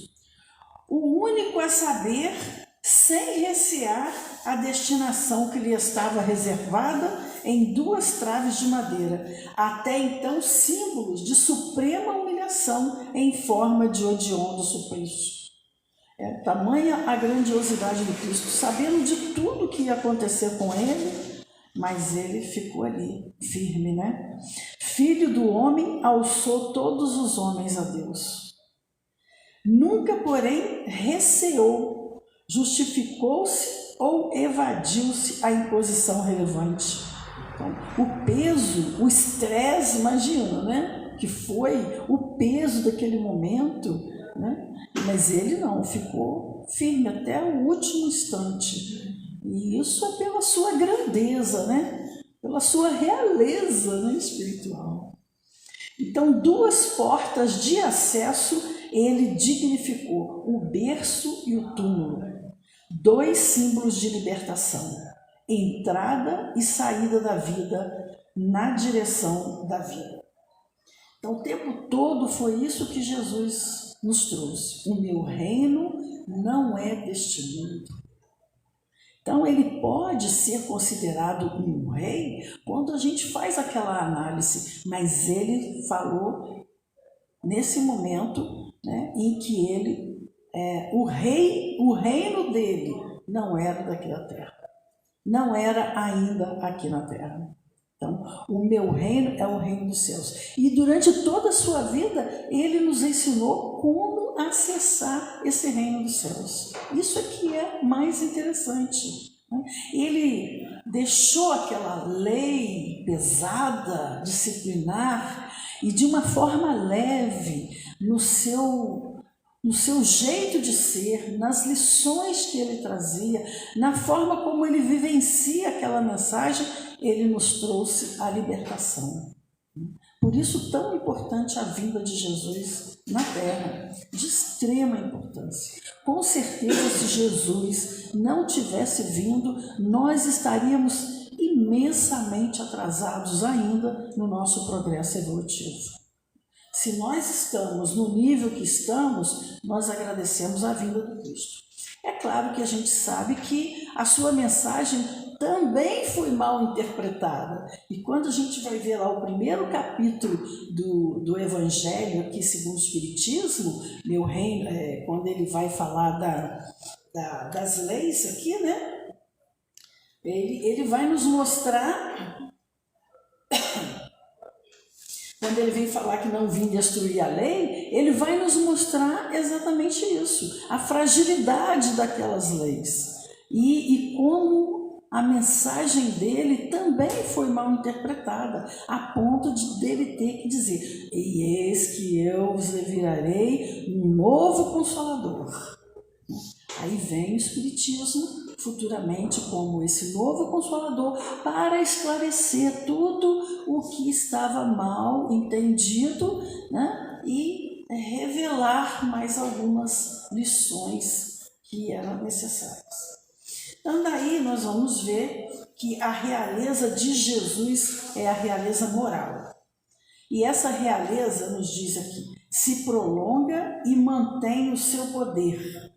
O único a saber, sem recear, a destinação que lhe estava reservada em 2 traves de madeira, até então símbolos de suprema humilhação em forma de hediondo suplício. Tamanha a grandiosidade do Cristo, sabendo de tudo que ia acontecer com ele, mas ele ficou ali, firme, né? Filho do homem, alçou todos os homens a Deus. Nunca, porém, receou, justificou-se ou evadiu-se a imposição relevante. Então, o peso, o estresse, imagina, né? Que foi o peso daquele momento, né? Mas ele não, ficou firme até o último instante. E isso é pela sua grandeza, né? Pela sua realeza, né, espiritual. Então, 2 portas de acesso ele dignificou, o berço e o túmulo. 2 símbolos de libertação, entrada e saída da vida na direção da vida. Então, o tempo todo foi isso que Jesus nos trouxe. O meu reino não é deste mundo. Então, ele pode ser considerado um rei quando a gente faz aquela análise, mas ele falou nesse momento, né, em que ele, o reino dele não era daqui da terra, não era ainda aqui na terra. Então, o meu reino é o reino dos céus. E durante toda a sua vida, ele nos ensinou como acessar esse reino dos céus. Isso é que é mais interessante, né? Ele deixou aquela lei pesada, disciplinar, e de uma forma leve, no seu jeito de ser, nas lições que ele trazia, na forma como ele vivencia aquela mensagem, ele nos trouxe a libertação. Por isso, tão importante a vinda de Jesus na Terra, de extrema importância. Com certeza, se Jesus não tivesse vindo, nós estaríamos imensamente atrasados ainda no nosso progresso evolutivo. Se nós estamos no nível que estamos, nós agradecemos a vinda do Cristo. É claro que a gente sabe que a sua mensagem também foi mal interpretada. E quando a gente vai ver lá o primeiro capítulo do Evangelho, aqui segundo o Espiritismo, meu reino, quando ele vai falar das leis aqui, né? Ele vai nos mostrar... Quando ele vem falar que não vim destruir a lei, ele vai nos mostrar exatamente isso, a fragilidade daquelas leis e como a mensagem dele também foi mal interpretada, a ponto dele ter que dizer: e eis que eu vos enviarei um novo Consolador. Aí vem o Espiritismo futuramente como esse novo Consolador para esclarecer tudo o que estava mal entendido, né? E revelar mais algumas lições que eram necessárias. Então daí nós vamos ver que a realeza de Jesus é a realeza moral. E essa realeza, nos diz aqui, se prolonga e mantém o seu poder.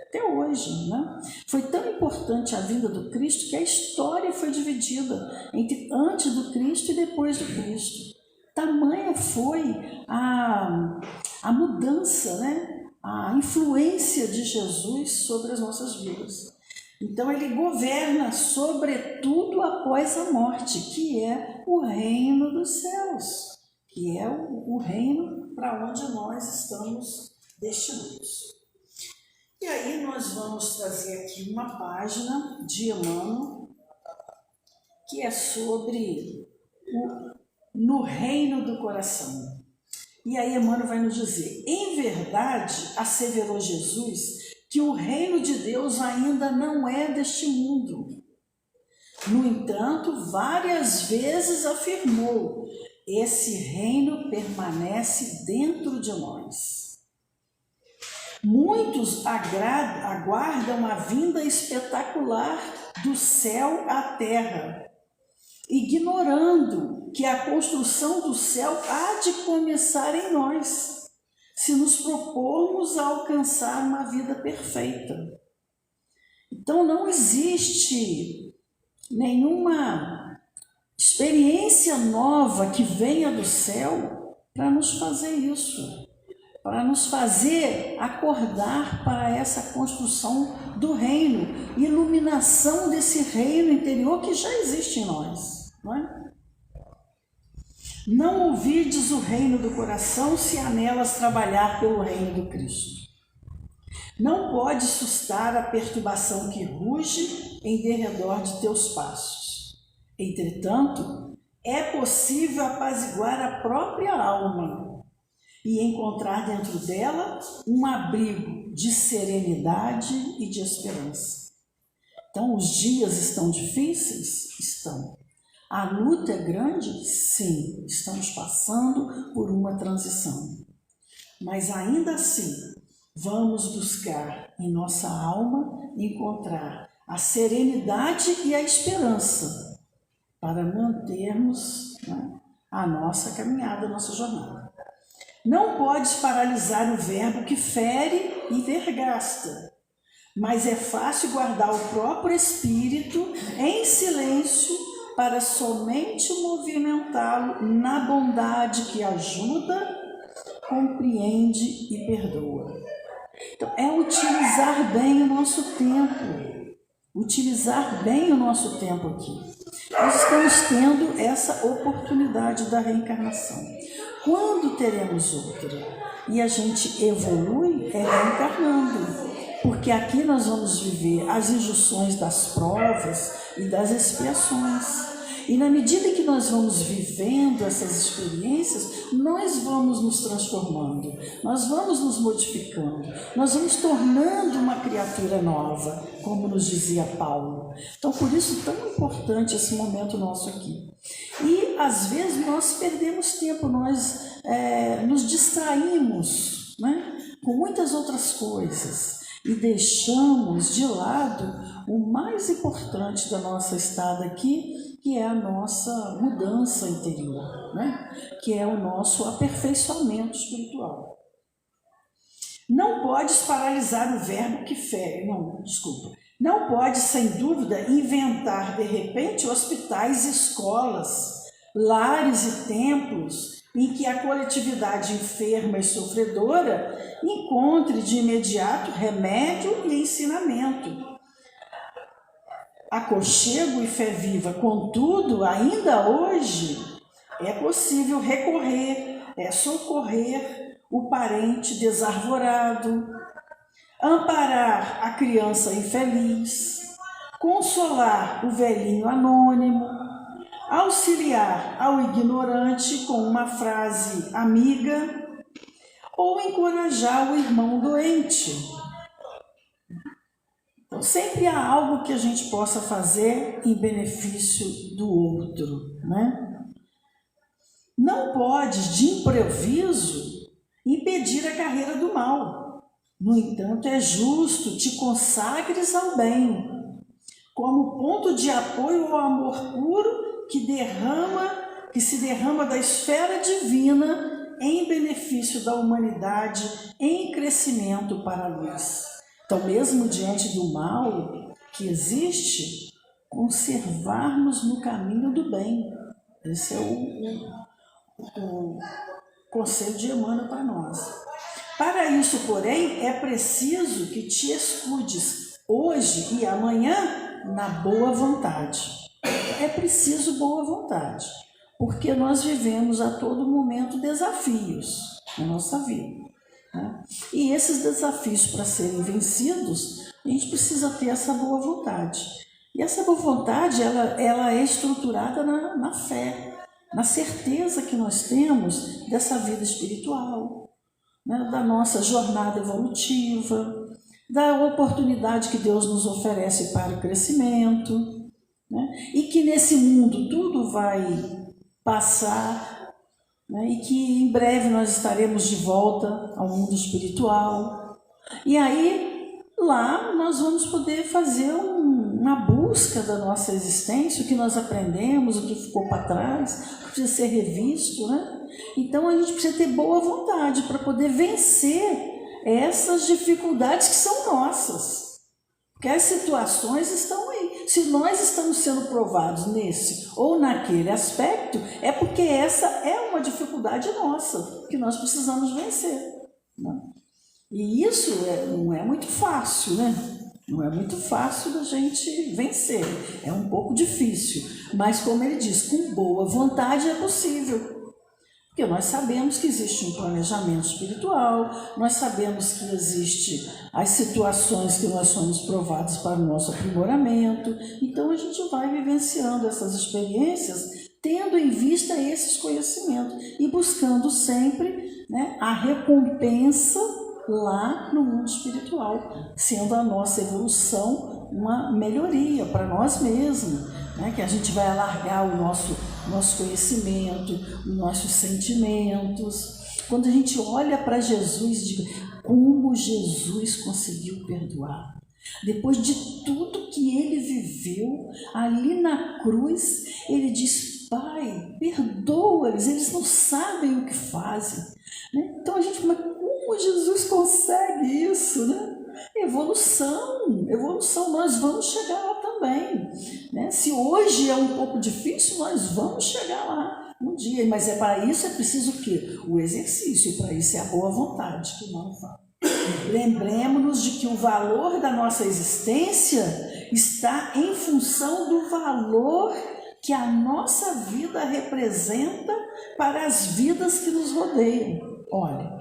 Até hoje, né? Foi tão importante a vinda do Cristo que a história foi dividida entre antes do Cristo e depois do Cristo. Tamanha foi a mudança, né? A influência de Jesus sobre as nossas vidas. Então ele governa sobretudo após a morte, que é o reino dos céus, que é o reino para onde nós estamos destinados. E aí nós vamos trazer aqui uma página de Emmanuel, que é sobre no reino do coração. E aí Emmanuel vai nos dizer, em verdade, asseverou Jesus, que o reino de Deus ainda não é deste mundo. No entanto, várias vezes afirmou, esse reino permanece dentro de nós. Muitos aguardam a vinda espetacular do céu à terra, ignorando que a construção do céu há de começar em nós, se nos propormos a alcançar uma vida perfeita. Então não existe nenhuma experiência nova que venha do céu para nos fazer isso, para nos fazer acordar para essa construção do reino, iluminação desse reino interior que já existe em nós, não é? Não ouvides o reino do coração se anelas trabalhar pelo reino do Cristo. Não podes sustar a perturbação que ruge em derredor de teus passos. Entretanto, é possível apaziguar a própria alma e encontrar dentro dela um abrigo de serenidade e de esperança. Então, os dias estão difíceis? Estão. A luta é grande? Sim, estamos passando por uma transição. Mas ainda assim, vamos buscar em nossa alma encontrar a serenidade e a esperança para mantermos, né, a nossa caminhada, a nossa jornada. Não podes paralisar o verbo que fere e vergasta, mas é fácil guardar o próprio espírito em silêncio para somente movimentá-lo na bondade que ajuda, compreende e perdoa. Então, é utilizar bem o nosso tempo, utilizar bem o nosso tempo aqui. Nós estamos tendo essa oportunidade da reencarnação. Quando teremos outra? E a gente evolui reencarnando, porque aqui nós vamos viver as injunções das provas e das expiações. E na medida que nós vamos vivendo essas experiências, nós vamos nos transformando, nós vamos nos modificando, nós vamos tornando uma criatura nova, como nos dizia Paulo. Então, por isso, tão importante esse momento nosso aqui. E, às vezes, nós perdemos tempo, nós nos distraímos, né, com muitas outras coisas e deixamos de lado o mais importante da nossa estada aqui, que é a nossa mudança interior, né? Que é o nosso aperfeiçoamento espiritual. Não podes paralisar o verbo que fere, não podes, sem dúvida, inventar de repente hospitais, escolas, lares e templos em que a coletividade enferma e sofredora encontre de imediato remédio e ensinamento. Aconchego e fé viva, contudo, ainda hoje é possível recorrer, socorrer o parente desarvorado, amparar a criança infeliz, consolar o velhinho anônimo, auxiliar ao ignorante com uma frase amiga ou encorajar o irmão doente. Então, sempre há algo que a gente possa fazer em benefício do outro, né? Não pode, de improviso, impedir a carreira do mal. No entanto, é justo te consagres ao bem, como ponto de apoio ao amor puro que que se derrama da esfera divina em benefício da humanidade, em crescimento para a luz. Então, mesmo diante do mal que existe, conservarmos no caminho do bem. Esse é o conselho de Emmanuel para nós. Para isso, porém, é preciso que te escudes hoje e amanhã na boa vontade. É preciso boa vontade, porque nós vivemos a todo momento desafios na nossa vida, né? E esses desafios, para serem vencidos, a gente precisa ter essa boa vontade. E essa boa vontade, ela é estruturada na fé, na certeza que nós temos dessa vida espiritual, né? Da nossa jornada evolutiva, da oportunidade que Deus nos oferece para o crescimento, né? E que nesse mundo tudo vai passar, né? E que em breve nós estaremos de volta ao mundo espiritual. E aí, lá nós vamos poder fazer uma busca da nossa existência, o que nós aprendemos, o que ficou para trás, precisa ser revisto, né? Então a gente precisa ter boa vontade para poder vencer essas dificuldades que são nossas. Porque as situações estão aí. Se nós estamos sendo provados nesse ou naquele aspecto, é porque essa é uma dificuldade nossa, que nós precisamos vencer, né? E isso não é muito fácil, né? Não é muito fácil da gente vencer, é um pouco difícil. Mas, como ele diz, com boa vontade é possível. Porque nós sabemos que existe um planejamento espiritual, nós sabemos que existem as situações que nós somos provados para o nosso aprimoramento. Então a gente vai vivenciando essas experiências, tendo em vista esses conhecimentos e buscando sempre, né, a recompensa lá no mundo espiritual, sendo a nossa evolução uma melhoria para nós mesmos, né? Que a gente vai alargar o nosso conhecimento, os nossos sentimentos. Quando a gente olha para Jesus, diga como Jesus conseguiu perdoar. Depois de tudo que ele viveu, ali na cruz, ele diz: Pai, perdoa-lhes, eles não sabem o que fazem, né? Então a gente, mas como Jesus consegue isso, né? Evolução, nós vamos chegar lá também, né? Se hoje é um pouco difícil, nós vamos chegar lá um dia, mas para isso é preciso o quê? O exercício, para isso é a boa vontade que não fala. Lembremos-nos de que o valor da nossa existência está em função do valor que a nossa vida representa para as vidas que nos rodeiam. Olha,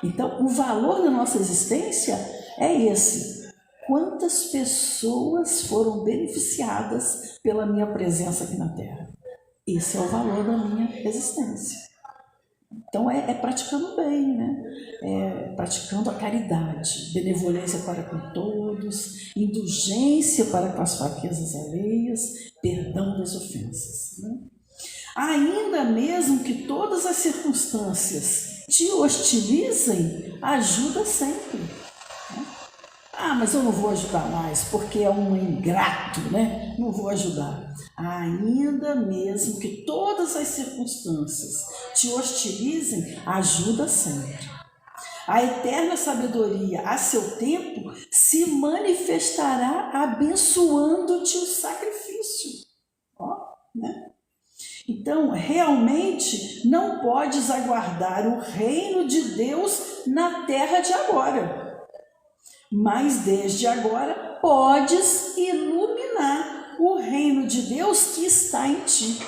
então o valor da nossa existência é esse. Quantas pessoas foram beneficiadas pela minha presença aqui na Terra? Esse é o valor da minha existência. Então é praticando bem, né? É praticando a caridade, benevolência para com todos, indulgência para com as fraquezas alheias, perdão das ofensas, né? Ainda mesmo que todas as circunstâncias te hostilizem, ajuda sempre, né? Ah, mas eu não vou ajudar mais porque é um ingrato, né? Não vou ajudar. Ainda mesmo que todas as circunstâncias te hostilizem, ajuda sempre. A eterna sabedoria, a seu tempo, se manifestará abençoando-te o sacrifício. Ó, né? Então, realmente, não podes aguardar o reino de Deus na terra de agora. Mas desde agora podes iluminar o reino de Deus que está em ti.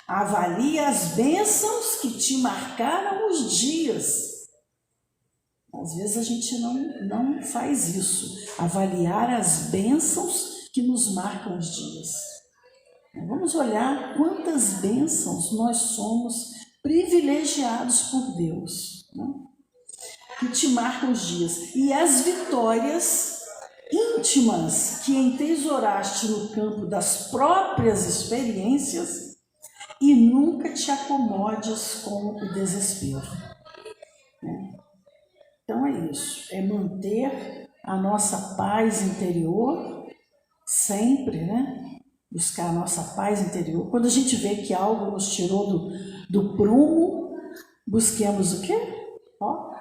Avalia as bênçãos que te marcaram os dias. Às vezes a gente não faz isso. Avaliar as bênçãos que nos marcam os dias. Vamos olhar quantas bênçãos nós somos privilegiados por Deus, né? Que te marcam os dias. E as vitórias íntimas que entesouraste no campo das próprias experiências, e nunca te acomodes com o desespero, né? Então é isso, é manter a nossa paz interior sempre, né? buscar a nossa paz interior. Quando a gente vê que algo nos tirou do prumo, busquemos o quê?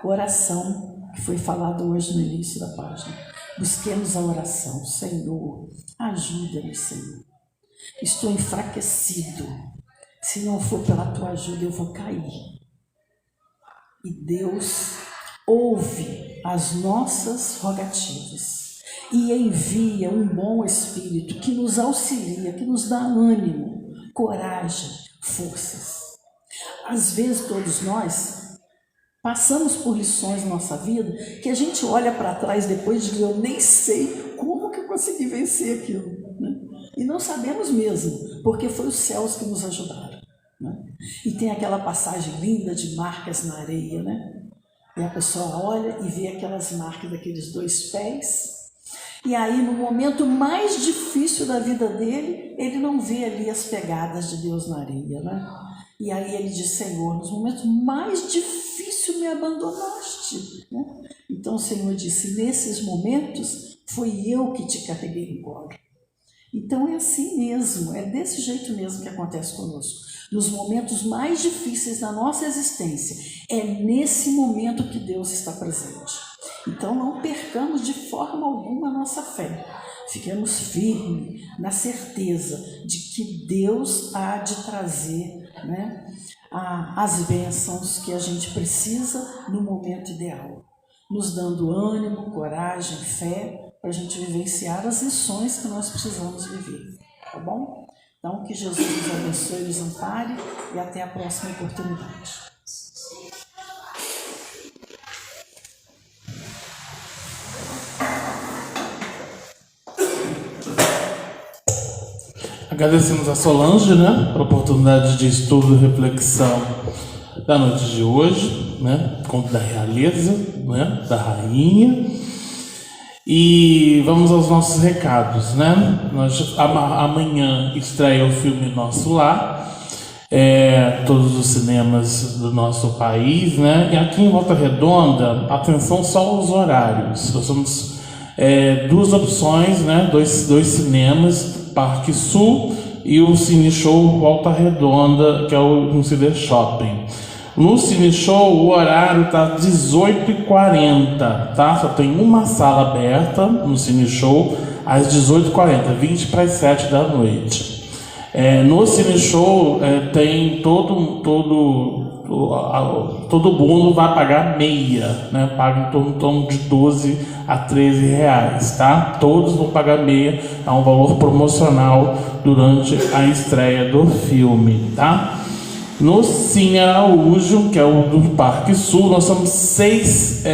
Oração, que foi falado hoje no início da página. Busquemos a oração. Senhor, ajuda-me, Senhor. Estou enfraquecido. Se não for pela tua ajuda, eu vou cair. E Deus ouve as nossas rogativas e envia um bom Espírito que nos auxilia, que nos dá ânimo, coragem, forças. Às vezes todos nós passamos por lições na nossa vida que a gente olha para trás depois de eu nem sei como que eu consegui vencer aquilo, né? E não sabemos mesmo, porque foi os céus que nos ajudaram, né? E tem aquela passagem linda de marcas na areia, né? E a pessoa olha e vê aquelas marcas daqueles 2 pés. E aí, no momento mais difícil da vida dele, ele não vê ali as pegadas de Deus na areia, né? E aí ele diz: Senhor, nos momentos mais difíceis me abandonaste, né? Então o Senhor disse: nesses momentos, foi eu que te carreguei no colo. Então é assim mesmo, é desse jeito mesmo que acontece conosco. Nos momentos mais difíceis da nossa existência, é nesse momento que Deus está presente. Então não percamos de forma alguma a nossa fé. Fiquemos firmes na certeza de que Deus há de trazer, né, as bênçãos que a gente precisa no momento ideal, nos dando ânimo, coragem, fé, para a gente vivenciar as lições que nós precisamos viver, tá bom? Então, que Jesus nos abençoe, nos ampare e até a próxima oportunidade.
Agradecemos a Solange, né, pela oportunidade de estudo e reflexão da noite de hoje, né, conto da realeza, né, da rainha. E vamos aos nossos recados, né? Amanhã estreia o filme Nosso Lar, todos os cinemas do nosso país, né? E aqui em Volta Redonda, atenção só aos horários. Nós temos 2 opções, né? Dois cinemas, Parque Sul e o Cine Show Volta Redonda, que é o Cine Shopping. No Cine Show, o horário está 18h40, tá? Só tem uma sala aberta no Cine Show às 18h40, 20 para as 7 da noite. No Cine Show, tem todo mundo vai pagar meia, né? Paga em torno de 12 a 13 reais, tá? Todos vão pagar meia, é um valor promocional durante a estreia do filme, tá? No Cine Araújo, que é o do Parque Sul, nós temos 6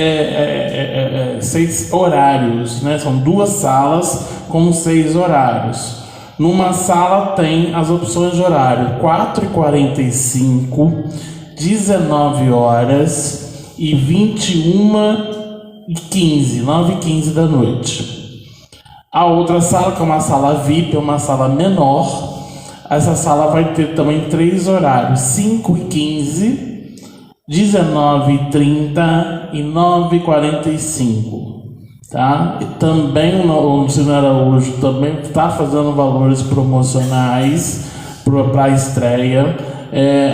horários, né? São 2 salas com 6 horários. Numa sala tem as opções de horário 4h45, 19 horas e 21h15, 9h15 da noite. A outra sala, que é uma sala VIP, é uma sala menor. Essa sala vai ter também 3 horários, 5h15, 19h30 e 9h45. Tá? E também o Cine Araújo também está fazendo valores promocionais para a estreia.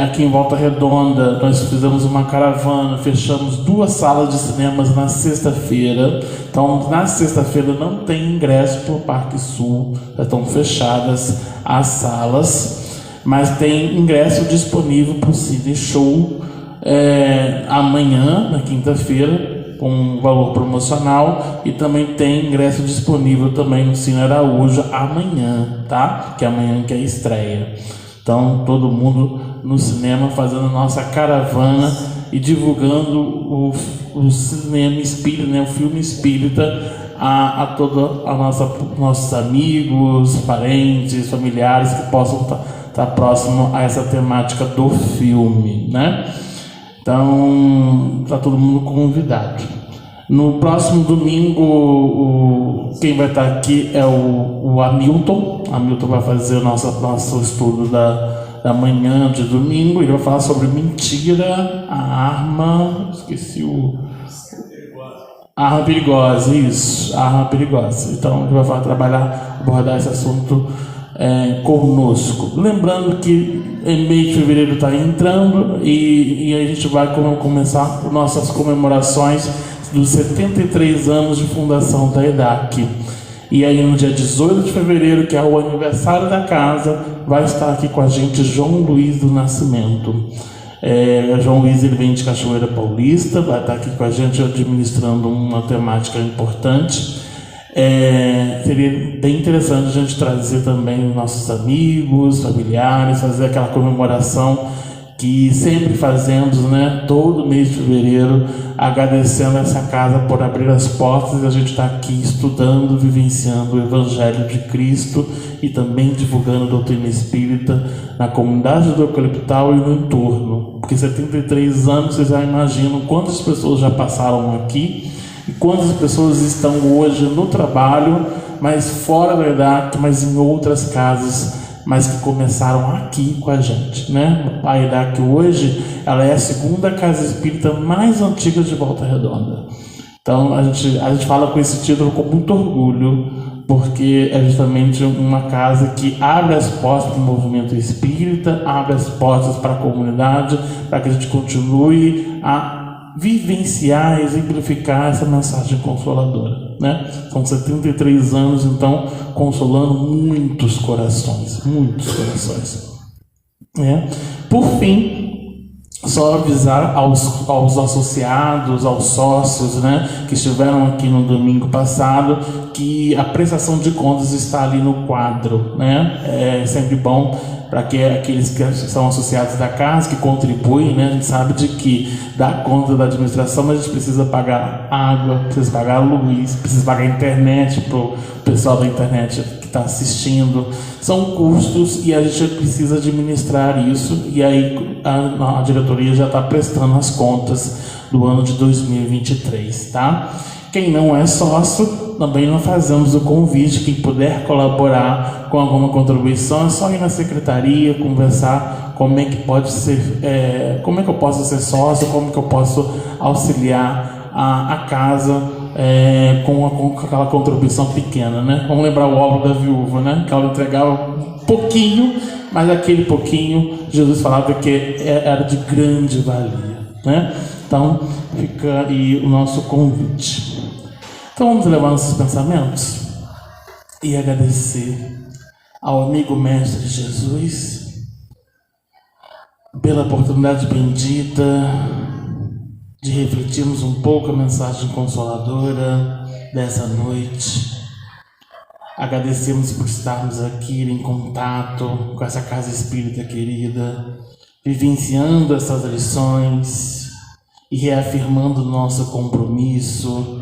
Aqui em Volta Redonda nós fizemos uma caravana, fechamos 2 salas de cinemas na sexta-feira. Então na sexta-feira não tem ingresso para o Parque Sul, já estão fechadas as salas, mas tem ingresso disponível para o Cine Show amanhã, na quinta-feira, com um valor promocional, e também tem ingresso disponível também no Cine Araújo amanhã, tá? Que é amanhã que é a estreia. Então todo mundo no cinema fazendo a nossa caravana e divulgando o cinema espírita, né? O filme espírita a todos nossos amigos, parentes, familiares que possam estar próximo a essa temática do filme, né? Então está todo mundo convidado. No próximo domingo, quem vai estar aqui é o Hamilton. Hamilton vai fazer o nosso estudo da manhã de domingo. Ele vai falar sobre mentira, a arma. Esqueci a arma perigosa, isso, a arma perigosa. Então ele vai abordar esse assunto conosco. Lembrando que em mês de fevereiro está entrando e a gente vai começar nossas comemorações dos 73 anos de fundação da EDAC. E aí no dia 18 de fevereiro, que é o aniversário da casa, vai estar aqui com a gente João Luiz do Nascimento. João Luiz, ele vem de Cachoeira Paulista, vai estar aqui com a gente administrando uma temática importante. Seria bem interessante a gente trazer também nossos amigos, familiares, fazer aquela comemoração que sempre fazemos, né, todo mês de fevereiro, agradecendo essa casa por abrir as portas e a gente está aqui estudando, vivenciando o Evangelho de Cristo e também divulgando a doutrina espírita na comunidade do Eucaliptal e no entorno. Porque 73 anos, vocês já imaginam quantas pessoas já passaram aqui e quantas pessoas estão hoje no trabalho, mas fora da EDAC, mas em outras casas, mas que começaram aqui com a gente, né? A EDAC hoje, ela é a segunda casa espírita mais antiga de Volta Redonda. Então a gente fala com esse título com muito orgulho, porque é justamente uma casa que abre as portas para o movimento espírita, abre as portas para a comunidade, para que a gente continue a vivenciar, exemplificar essa mensagem consoladora, né? São 73 anos, então, consolando muitos corações, né? Por fim, só avisar aos associados, aos sócios, né, que estiveram aqui no domingo passado, que a prestação de contas está ali no quadro, né? É sempre bom para que aqueles que são associados da casa, que contribuem, né? A gente sabe de que dá conta da administração, mas a gente precisa pagar água, precisa pagar luz, precisa pagar internet para o pessoal da internet que está assistindo. São custos e a gente precisa administrar isso, e aí a diretoria já está prestando as contas do ano de 2023, tá? Quem não é sócio, também não fazemos o convite. Quem puder colaborar com alguma contribuição, é só ir na secretaria, conversar como é que pode ser, como é que eu posso ser sócio, como que eu posso auxiliar a casa com aquela contribuição pequena, né? Vamos lembrar o óbolo da viúva, né? Que ela entregava um pouquinho, mas aquele pouquinho, Jesus falava que era de grande valia, né? Então, fica aí o nosso convite. Então, vamos levar nossos pensamentos e agradecer ao amigo Mestre Jesus pela oportunidade bendita de refletirmos um pouco a mensagem consoladora dessa noite. Agradecemos por estarmos aqui em contato com essa casa espírita querida, vivenciando essas lições e reafirmando nosso compromisso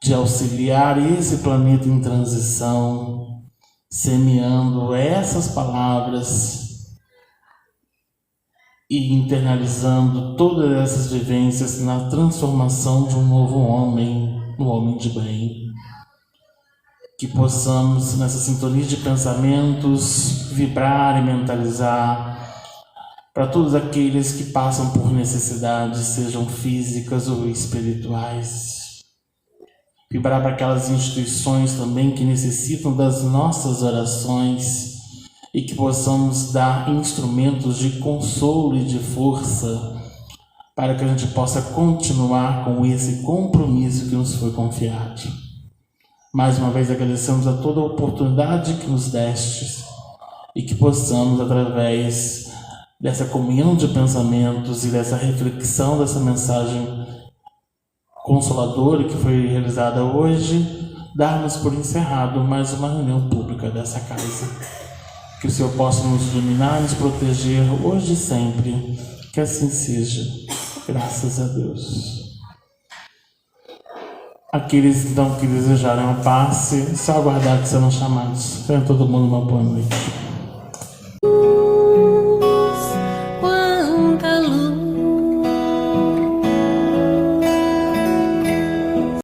de auxiliar esse planeta em transição, semeando essas palavras e internalizando todas essas vivências na transformação de um novo homem, um homem de bem. Que possamos, nessa sintonia de pensamentos, vibrar e mentalizar para todos aqueles que passam por necessidades, sejam físicas ou espirituais. Vibrar para aquelas instituições também que necessitam das nossas orações e que possamos dar instrumentos de consolo e de força para que a gente possa continuar com esse compromisso que nos foi confiado. Mais uma vez agradecemos a toda a oportunidade que nos destes e que possamos, através dessa comunhão de pensamentos e dessa reflexão dessa mensagem consoladora que foi realizada hoje, darmos por encerrado mais uma reunião pública dessa casa. Que o Senhor possa nos iluminar, nos proteger hoje e sempre. Que assim seja. Graças a Deus. Aqueles então que desejarem a passe, só aguardar que serão chamados. Tenha todo mundo uma boa noite.